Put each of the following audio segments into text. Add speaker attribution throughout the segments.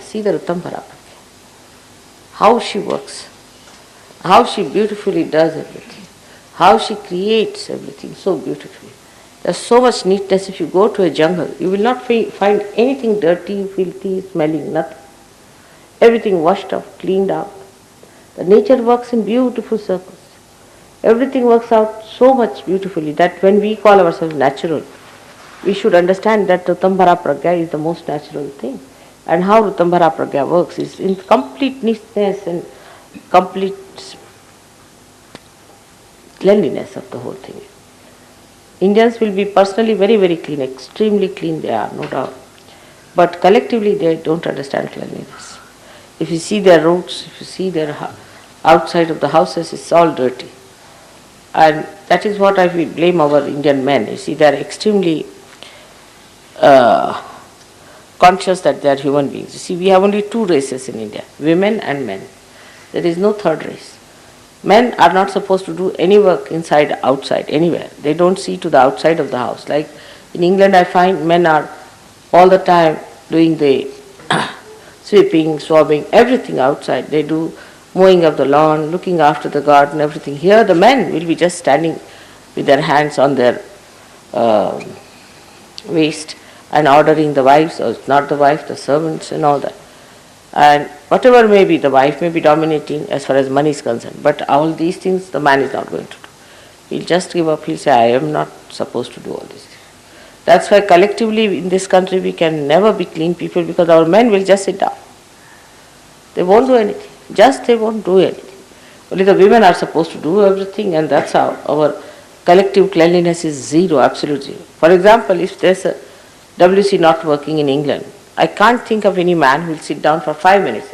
Speaker 1: See the Rutambara, how she works, how she beautifully does everything, how she creates everything so beautifully. There's so much neatness. If you go to a jungle, you will not find anything dirty, filthy, smelling, nothing. Everything washed up, cleaned out. The nature works in beautiful circles. Everything works out so much beautifully that when we call ourselves natural, we should understand that Rutambara Pragya is the most natural thing. And how Rutambara Pragya works is in complete neatness and complete cleanliness of the whole thing. Indians will be personally very, very clean, extremely clean they are, no doubt. But collectively they don't understand cleanliness. If you see their roads, if you see their outside of the houses, it's all dirty. And that is what I will blame our Indian men. You see, they are extremely conscious that they are human beings. You see, we have only two races in India, women and men. There is no third race. Men are not supposed to do any work inside, outside, anywhere. They don't see to the outside of the house. Like in England, I find men are all the time doing the sweeping, swabbing, everything outside. They do mowing of the lawn, looking after the garden, everything. Here the men will be just standing with their hands on their waist and ordering the wives, or not the wife, the servants and all that. And whatever may be, the wife may be dominating as far as money is concerned, but all these things the man is not going to do. He'll just give up, he'll say, I am not supposed to do all this. That's why collectively in this country we can never be clean people, because our men will just sit down. They won't do anything. They won't do anything. Only the women are supposed to do everything, and that's how our collective cleanliness is zero, absolute zero. For example, if there's a WC not working in England, I can't think of any man who will sit down for 5 minutes.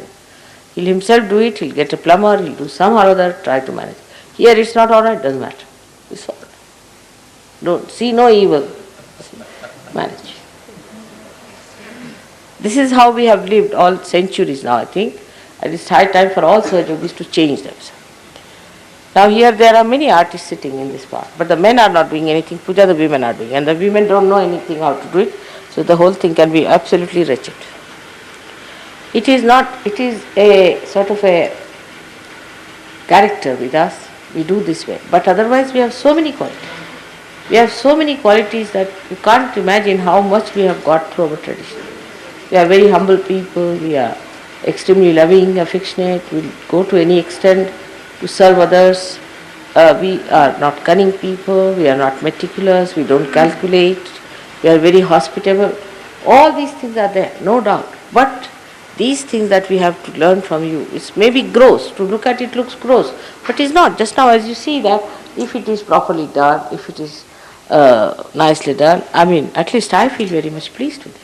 Speaker 1: He'll himself do it, he'll get a plumber, he'll do some or other, try to manage. Here it's not alright, doesn't matter. It's alright. Don't see no evil. Manage. This is how we have lived all centuries now, I think. And it's high time for all Sahajogis to change themselves. Now here there are many artists sitting in this part, but the men are not doing anything. Puja the women are doing, and the women don't know anything how to do it. So the whole thing can be absolutely wretched. It is a sort of a character with us. We do this way. But otherwise we have so many qualities. We have so many qualities that you can't imagine how much we have got through our tradition. We are very humble people. We are extremely loving, affectionate. We go to any extent to serve others. We are not cunning people. We are not meticulous. We don't calculate. We are very hospitable. All these things are there, no doubt. But these things that we have to learn from you, it's maybe gross. To look at it looks gross, but it's not. Just now as you see that, if it is properly done, if it is nicely done, at least I feel very much pleased with it.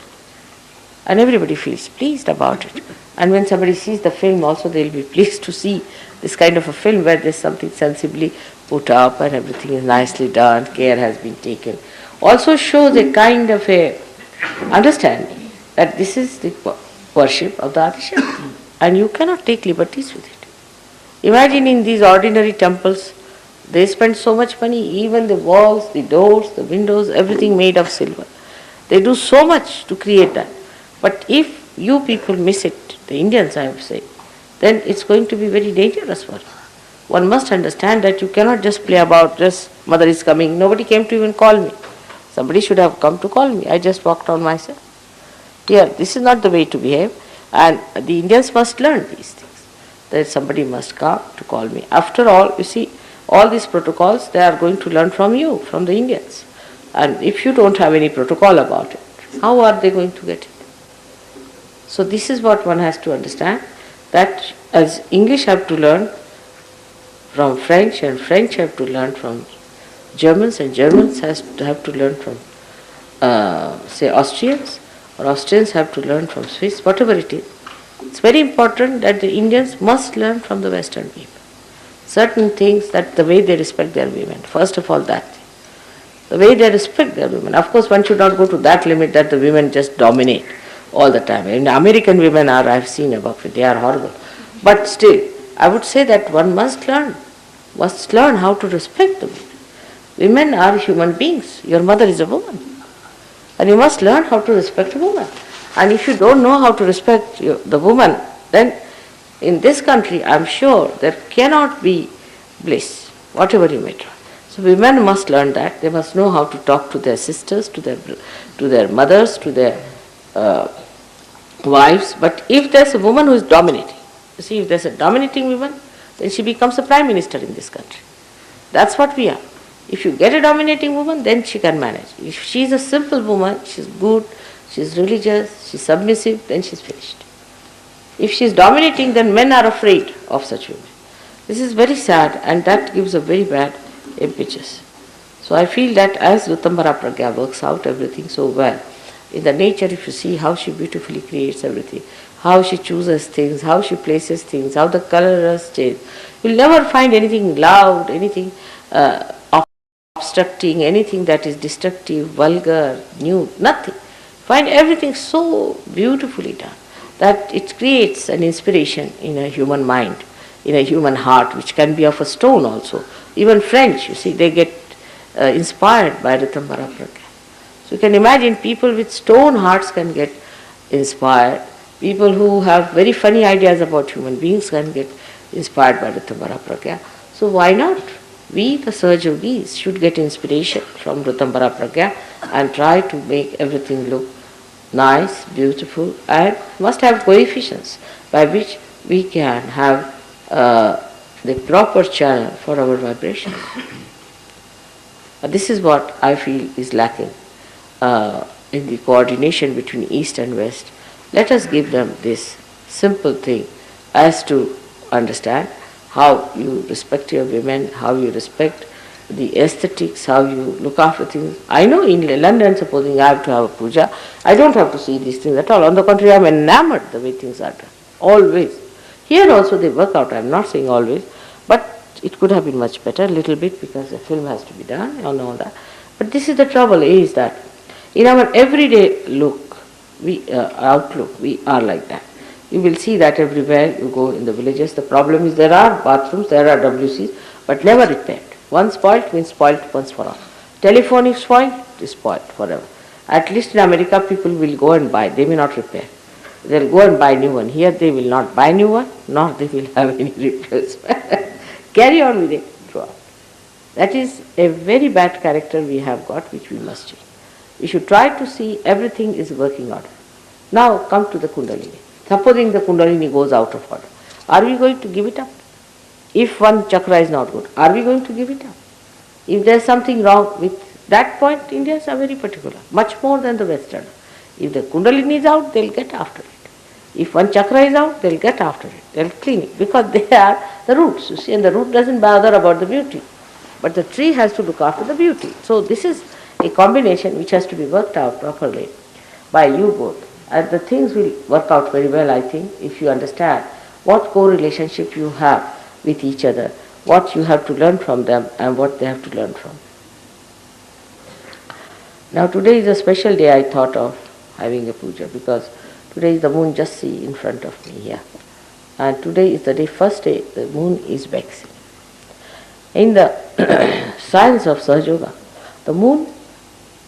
Speaker 1: And everybody feels pleased about it. And when somebody sees the film also, they will be pleased to see this kind of a film where there's something sensibly put up and everything is nicely done, care has been taken. Also shows a kind of a understanding that this is the worship of the Adishakti, and you cannot take liberties with it. Imagine in these ordinary temples, they spend so much money, even the walls, the doors, the windows, everything made of silver. They do so much to create that. But if you people miss it, the Indians I would say, then it's going to be very dangerous for you. One must understand that you cannot just play about, just mother is coming. Nobody came to even call me. Somebody should have come to call me. I just walked on myself. Here, this is not the way to behave, and the Indians must learn these things. That somebody must come to call me. After all, you see, all these protocols, they are going to learn from you, from the Indians. And if you don't have any protocol about it, how are they going to get it? So this is what one has to understand, that as English have to learn from French, and French have to learn from Germans, and Germans have to learn from, say, Austrians, or Austrians have to learn from Swiss, whatever it is. It's very important that the Indians must learn from the Western people. Certain things, that the way they respect their women, first of all that thing. The way they respect their women. Of course, one should not go to that limit that the women just dominate all the time. And American women are, I've seen about it, they are horrible. But still, I would say that one must learn how to respect the women. Women are human beings. Your mother is a woman. And you must learn how to respect a woman. And if you don't know how to respect the woman, then in this country, I'm sure there cannot be bliss, whatever you may try. So women must learn that. They must know how to talk to their sisters, to their mothers, to their wives. But if there's a woman who is dominating, you see, if there's a dominating woman, then she becomes a prime minister in this country. That's what we are. If you get a dominating woman, then she can manage. If she's a simple woman, she's good, she's religious, she's submissive, then she's finished. If she's dominating, then men are afraid of such women. This is very sad, and that gives a very bad impetus. So I feel that as Ritambara Pragya works out everything so well, in the nature if you see how she beautifully creates everything, how she chooses things, how she places things, how the colors change, you'll never find anything loud, anything obstructing, anything that is destructive, vulgar, new, nothing. Find everything so beautifully done that it creates an inspiration in a human mind, in a human heart, which can be of a stone also. Even French, you see, they get inspired by Ritambara Pragya. So you can imagine people with stone hearts can get inspired. People who have very funny ideas about human beings can get inspired by Ritambara Pragya. So why not? We, the Sahajogis, should get inspiration from Ritambara Pragya and try to make everything look nice, beautiful, and must have coefficients by which we can have the proper channel for our vibrations. This is what I feel is lacking in the coordination between East and West. Let us give them this simple thing as to understand how you respect your women, how you respect the aesthetics, how you look after things. I know in London, supposing I have to have a puja, I don't have to see these things at all. On the contrary, I am enamored the way things are done. Always. Here also they work out, I am not saying always, but it could have been much better, a little bit, because the film has to be done and all that. But this is the trouble, is that in our everyday look, outlook, we are like that. You will see that everywhere you go in the villages. The problem is there are bathrooms, there are WCs, but never repaired. One spoilt means spoilt once for all. Telephone is spoilt, it is spoilt forever. At least in America, people will go and buy, they may not repair. They will go and buy new one. Here they will not buy new one, nor they will have any repairs. Carry on with it throughout. That is a very bad character we have got, which we must change. We should try to see everything is working out. Now come to the Kundalini. Supposing the Kundalini goes out of order, are we going to give it up? If one chakra is not good, are we going to give it up? If there is something wrong with that point, Indians are very particular, much more than the Western. If the Kundalini is out, they will get after it. If one chakra is out, they will get after it. They will clean it, because they are the roots, you see, and the root doesn't bother about the beauty. But the tree has to look after the beauty. So this is a combination which has to be worked out properly by you both. And the things will work out very well, I think, if you understand what co-relationship you have with each other, what you have to learn from them and what they have to learn from. Now today is a special day I thought of having a puja, because today is the moon just see in front of me here. And today is the day, first day, the moon is waxing. In the science of Sahaja, the moon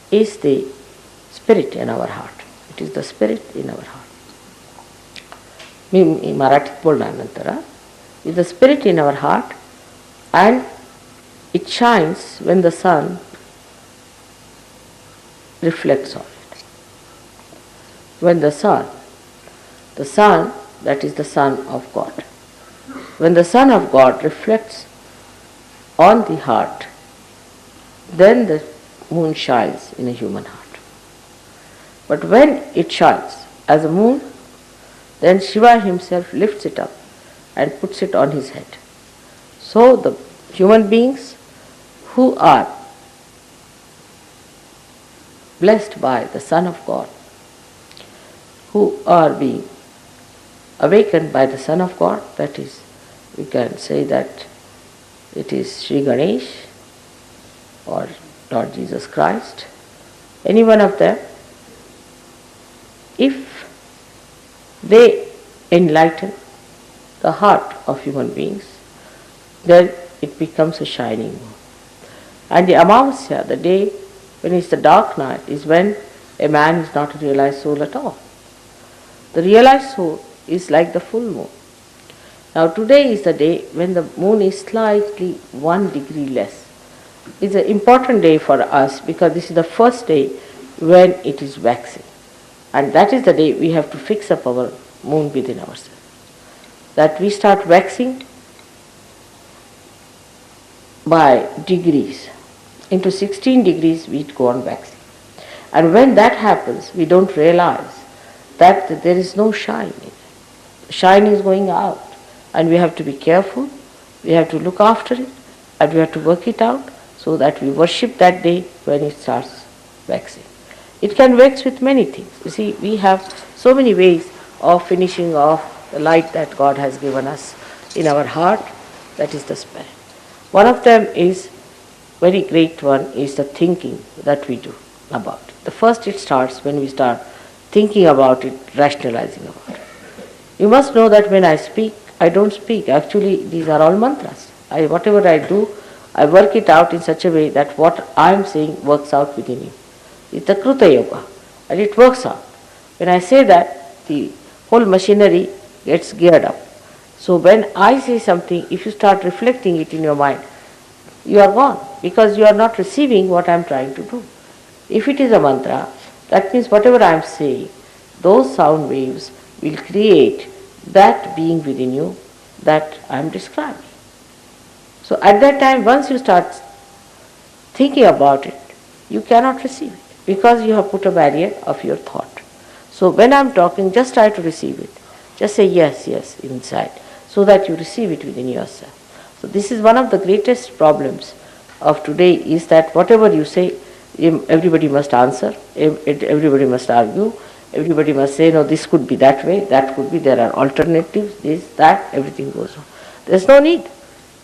Speaker 1: is the spirit in our heart. It is the spirit in our heart. मी मराठीत बोलणार नंतर. Is the spirit in our heart, and it shines when the sun reflects on it. When the sun that is the Son of God. When the Son of God reflects on the heart, then the moon shines in a human heart. But when it shines as a moon, then Shiva himself lifts it up and puts it on his head. So the human beings who are blessed by the Son of God, who are being awakened by the Son of God, that is, we can say that it is Shri Ganesh or Lord Jesus Christ, any one of them, if they enlighten the heart of human beings, then it becomes a shining moon. And the Amavasya, the day when it's the dark night, is when a man is not a realized soul at all. The realized soul is like the full moon. Now today is the day when the moon is slightly 1 degree less. It's an important day for us because this is the first day when it is waxing. And that is the day we have to fix up our moon within ourselves. That we start waxing by degrees. Into 16 degrees we go on waxing. And when that happens, we don't realize that there is no shine in it. Shine is going out. And we have to be careful, we have to look after it, and we have to work it out so that we worship that day when it starts waxing. It can wax with many things. You see, we have so many ways of finishing off the light that God has given us in our heart, that is the spirit. One of them is, very great one, is the thinking that we do about it. The first it starts when we start thinking about it, rationalizing about it. You must know that when I speak, I don't speak. Actually, these are all mantras. Whatever I do, I work it out in such a way that what I am saying works out within you. It's the Kruta Yoga, and it works out. When I say that, the whole machinery gets geared up. So when I say something, if you start reflecting it in your mind, you are gone, because you are not receiving what I am trying to do. If it is a mantra, that means whatever I am saying, those sound waves will create that being within you that I am describing. So at that time, once you start thinking about it, you cannot receive it because you have put a barrier of your thought. So when I am talking, just try to receive it. Just say yes, yes inside, so that you receive it within yourself. So this is one of the greatest problems of today, is that whatever you say, everybody must answer, everybody must argue, everybody must say, no, this could be that way, that could be, there are alternatives, this, that, everything goes on. There's no need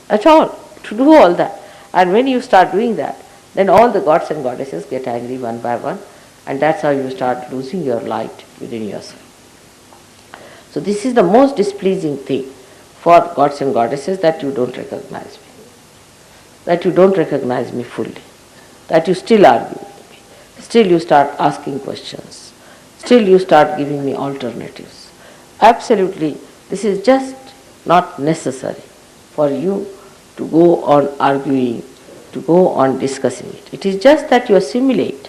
Speaker 1: at all to do all that. And when you start doing that, then all the gods and goddesses get angry one by one, and that's how you start losing your light within yourself. So this is the most displeasing thing for gods and goddesses, that you don't recognize me, that you don't recognize me fully, that you still argue with me, still you start asking questions, still you start giving me alternatives. Absolutely, this is just not necessary for you to go on arguing, to go on discussing it. It is just that you assimilate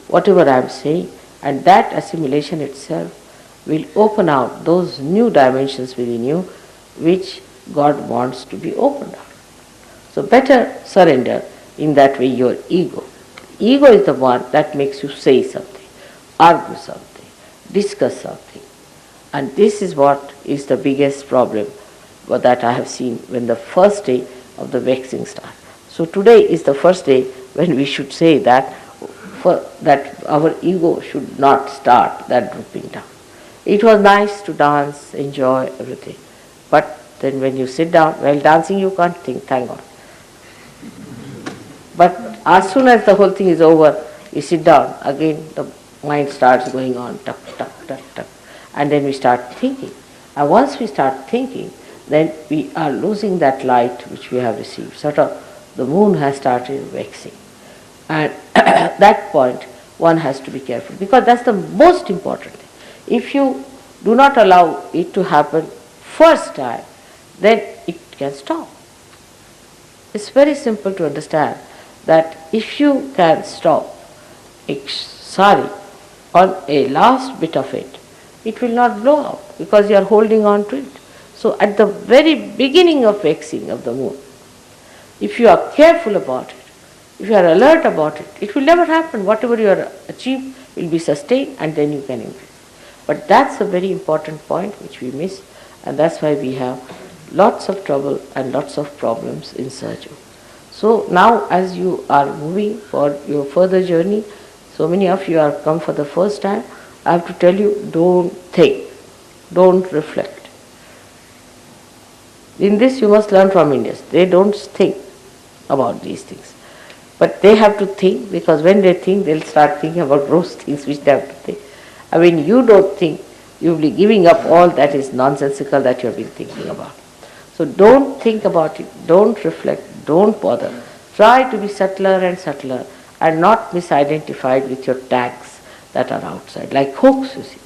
Speaker 1: whatever I am saying, and that assimilation itself will open out those new dimensions within you which God wants to be opened out. So better surrender in that way your ego. Ego is the one that makes you say something, argue something, discuss something. And this is what is the biggest problem that I have seen when the first day of the waxing starts. So today is the first day when we should say that our ego should not start that drooping down. It was nice to dance, enjoy everything. But then when you sit down, while dancing you can't think, thank God. But as soon as the whole thing is over, you sit down, again the mind starts going on, tuck, tuck, tuck, tuck. And then we start thinking. And once we start thinking, then we are losing that light which we have received. Sort of the moon has started waxing. And at that point, one has to be careful, because that's the most important thing. If you do not allow it to happen first time, then it can stop. It's very simple to understand that if you can stop sari on a last bit of it, it will not blow out because you are holding on to it. So at the very beginning of waxing of the moon, if you are careful about it, if you are alert about it, it will never happen. Whatever you are achieved will be sustained, and then you can increase. But that's a very important point which we miss, and that's why we have lots of trouble and lots of problems in search of. So now as you are moving for your further journey, so many of you have come for the first time, I have to tell you, don't think, don't reflect. In this you must learn from Indians. They don't think about these things. But they have to think, because when they think, they'll start thinking about gross things which they have to think. I mean, you don't think, you'll be giving up all that is nonsensical that you have been thinking about. So don't think about it, don't reflect, don't bother. Try to be subtler and subtler and not misidentified with your tags that are outside, like hooks, you see.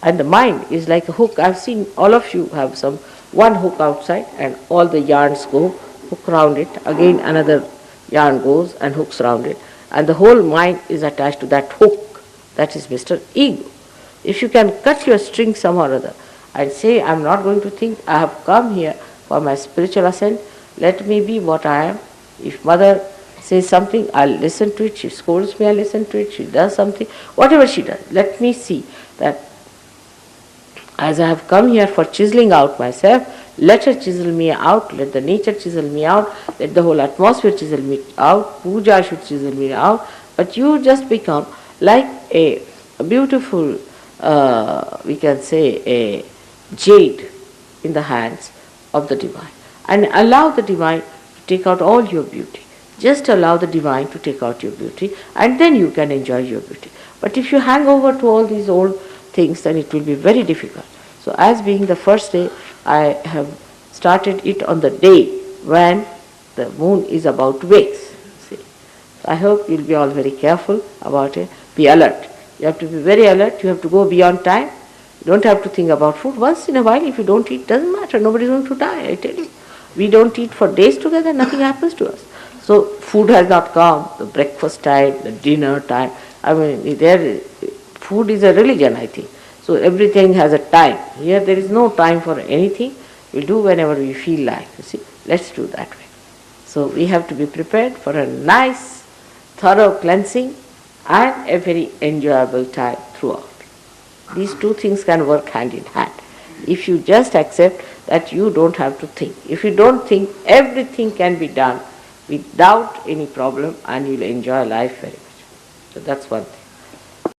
Speaker 1: And the mind is like a hook. I've seen all of you have some one hook outside and all the yarns go, hook round it, again another yarn goes and hooks round it. And the whole mind is attached to that hook. That is Mr. Ego. If you can cut your string somehow or other and say, I'm not going to think, I have come here for my spiritual ascent, let me be what I am. If mother says something, I'll listen to it. She scolds me, I'll listen to it. She does something, whatever she does, let me see that as I have come here for chiseling out myself, let her chisel me out, let the nature chisel me out, let the whole atmosphere chisel me out, puja should chisel me out, but you just become like a beautiful, we can say, a jade in the hands of the divine. And allow the divine to take out all your beauty. Just allow the divine to take out your beauty, and then you can enjoy your beauty. But if you hang over to all these old things, then it will be very difficult. So as being the first day, I have started it on the day when the moon is about to wax. See, I hope you'll be all very careful about it. Be alert. You have to be very alert. You have to go beyond time. You don't have to think about food. Once in a while, if you don't eat, doesn't matter. Nobody's going to die, I tell you. We don't eat for days together, nothing happens to us. So food has not come, the breakfast time, the dinner time. I mean, food is a religion, I think. So everything has a time. Here there is no time for anything. We do whenever we feel like. You see, let's do that way. So we have to be prepared for a nice, thorough cleansing and a very enjoyable time throughout. These two things can work hand in hand. If you just accept that you don't have to think. If you don't think, everything can be done without any problem and you'll enjoy life very much. So that's one thing.